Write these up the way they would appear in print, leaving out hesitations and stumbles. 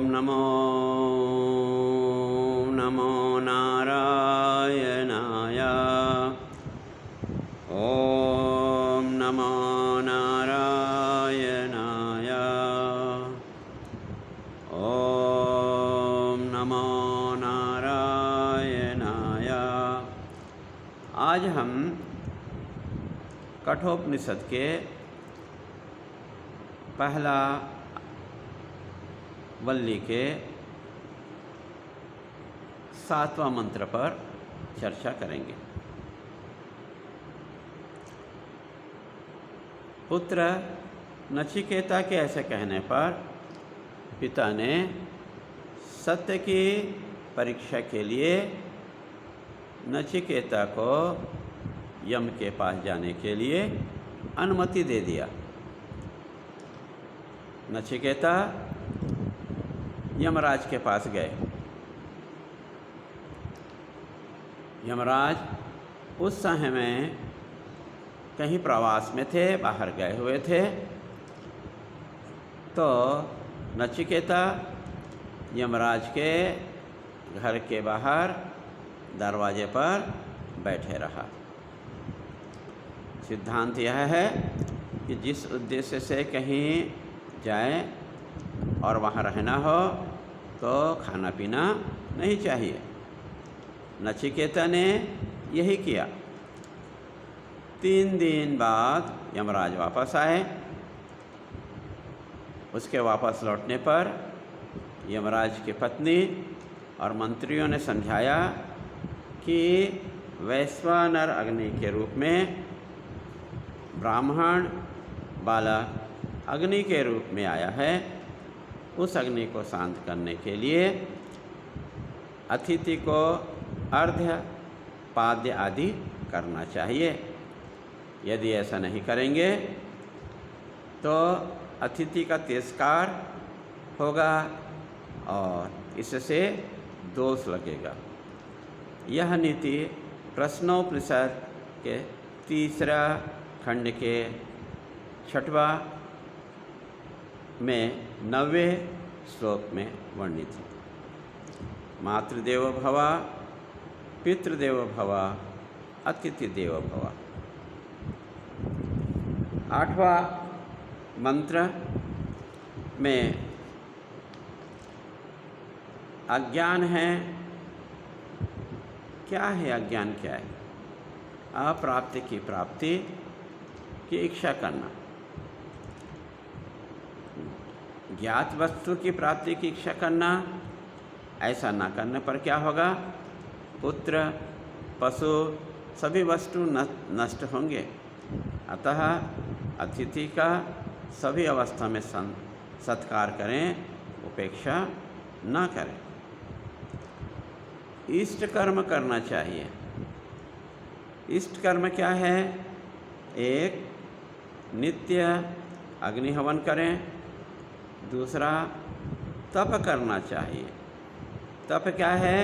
नमो नमो नारायणाय। ॐ नमो नारायणाय। ॐ नमो नारायणाय। आज हम कठोपनिषद के पहला वल्ली के 7वां मंत्र पर चर्चा करेंगे। पुत्र नचिकेता के ऐसे कहने पर पिता ने सत्य की परीक्षा के लिए नचिकेता को यम के पास जाने के लिए अनुमति दे दिया। नचिकेता यमराज के पास गए। यमराज उस समय में कहीं प्रवास में थे, बाहर गए हुए थे। तो नचिकेता यमराज के घर के बाहर दरवाजे पर बैठे रहा। सिद्धांत यह है कि जिस उद्देश्य से कहीं जाए और वहाँ रहना हो तो खाना पीना नहीं चाहिए। नचिकेता ने यही किया। 3 दिन बाद यमराज वापस आए। उसके वापस लौटने पर यमराज की पत्नी और मंत्रियों ने समझाया कि वैश्वानर अग्नि के रूप में ब्राह्मण बालक अग्नि के रूप में आया है। उस अग्नि को शांत करने के लिए अतिथि को अर्घ्य पाद्य आदि करना चाहिए। यदि ऐसा नहीं करेंगे तो अतिथि का तिरस्कार होगा और इससे दोष लगेगा। यह नीति प्रश्नोपनिषद के 3 खंड के 6वां में 9वें श्लोक में वर्णित है। मातृदेवो भव, पितृदेवो भव, अतिथि देवो भव। 8वां मंत्र में अज्ञान है। क्या है अज्ञान? क्या है? अप्राप्ति की प्राप्ति की इच्छा करना। ज्ञात वस्तु की प्राप्ति की इच्छा करना। ऐसा ना करने पर क्या होगा? पुत्र, पशु, सभी वस्तु नष्ट होंगे। अतः अतिथि का सभी अवस्था में सत्कार करें, उपेक्षा ना करें। इष्ट कर्म करना चाहिए। इष्ट कर्म क्या है? एक, नित्य अग्निहवन करें। दूसरा, तप करना चाहिए। तप क्या है?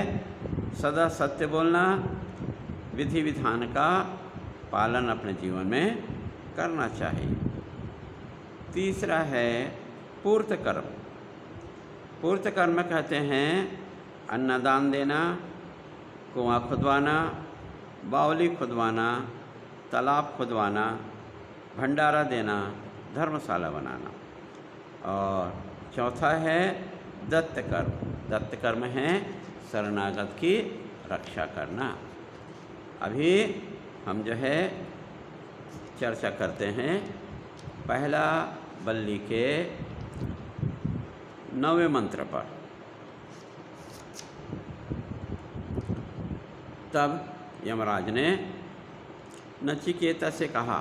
सदा सत्य बोलना, विधि विधान का पालन अपने जीवन में करना चाहिए। तीसरा है पूर्त कर्म। पूर्त कर्म कहते हैं अन्नदान देना, कुआं खुदवाना, बावली खुदवाना, तालाब खुदवाना, भंडारा देना, धर्मशाला बनाना। और चौथा है दत्त कर्म। दत्त कर्म है शरणागत की रक्षा करना। अभी हम जो है चर्चा करते हैं पहला वल्ली के 9वें मंत्र पर। तब यमराज ने नचिकेता से कहा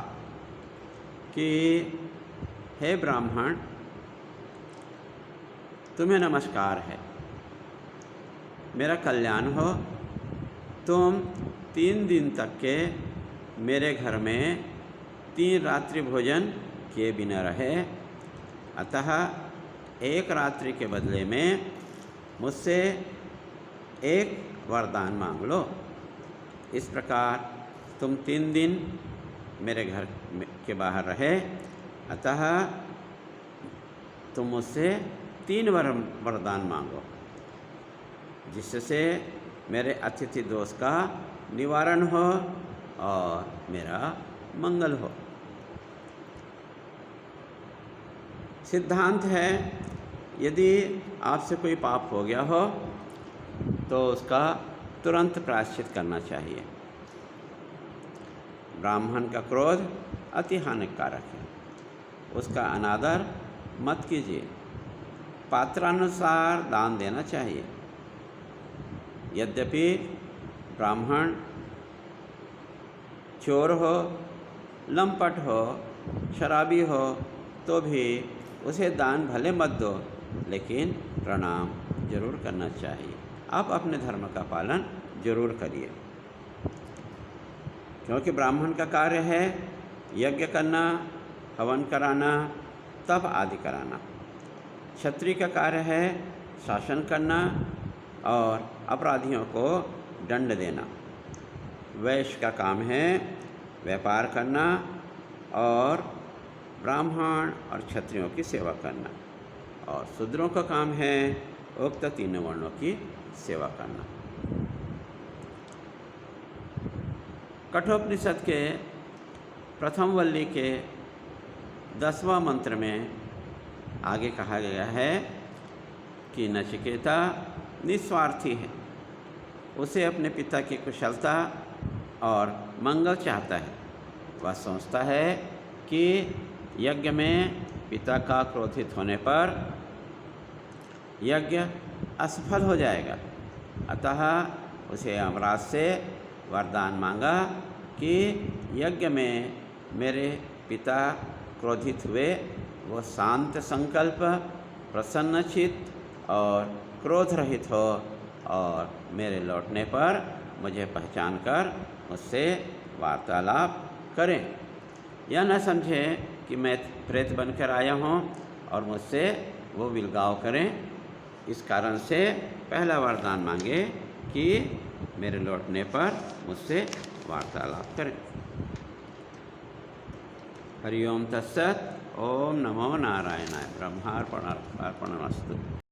कि हे ब्राह्मण, तुम्हें नमस्कार है। मेरा कल्याण हो। तुम 3 दिन तक के मेरे घर में 3 रात्रि भोजन किए बिना रहे। अतः 1 रात्रि के बदले में मुझसे एक वरदान मांग लो। इस प्रकार तुम 3 दिन मेरे घर के बाहर रहे, अतः तुम मुझसे 3 वरदान मांगो, जिससे मेरे अतिथि दोष का निवारण हो और मेरा मंगल हो। सिद्धांत है, यदि आपसे कोई पाप हो गया हो तो उसका तुरंत प्रायश्चित करना चाहिए। ब्राह्मण का क्रोध अति हानिकारक है, उसका अनादर मत कीजिए। पात्रानुसार दान देना चाहिए। यद्यपि ब्राह्मण चोर हो, लंपट हो, शराबी हो, तो भी उसे दान भले मत दो, लेकिन प्रणाम जरूर करना चाहिए। आप अपने धर्म का पालन जरूर करिए, क्योंकि ब्राह्मण का कार्य है यज्ञ करना, हवन कराना, तप आदि कराना। क्षत्रिय का कार्य है शासन करना और अपराधियों को दंड देना। वैश्य का काम है व्यापार करना और ब्राह्मण और क्षत्रियों की सेवा करना, और शूद्रों का काम है उक्त 3 वर्णों की सेवा करना। कठोपनिषद के प्रथम वल्ली के 10वां मंत्र में आगे कहा गया है कि नचिकेता निस्वार्थी है, उसे अपने पिता की कुशलता और मंगल चाहता है। वह सोचता है कि यज्ञ में पिता का क्रोधित होने पर यज्ञ असफल हो जाएगा, अतः उसे यमराज से वरदान मांगा कि यज्ञ में मेरे पिता क्रोधित हुए, वो शांत संकल्प, प्रसन्नचित्त और क्रोध रहित हो, और मेरे लौटने पर मुझे पहचान कर मुझसे वार्तालाप करें। यह न समझे कि मैं प्रेत बनकर आया हूँ और मुझसे वो विलगाव करें। इस कारण से पहला वरदान मांगे कि मेरे लौटने पर मुझसे वार्तालाप करें। हरि ओम तत्सत। ओम नमो नारायणाय। ब्रह्मार्पणमस्तु।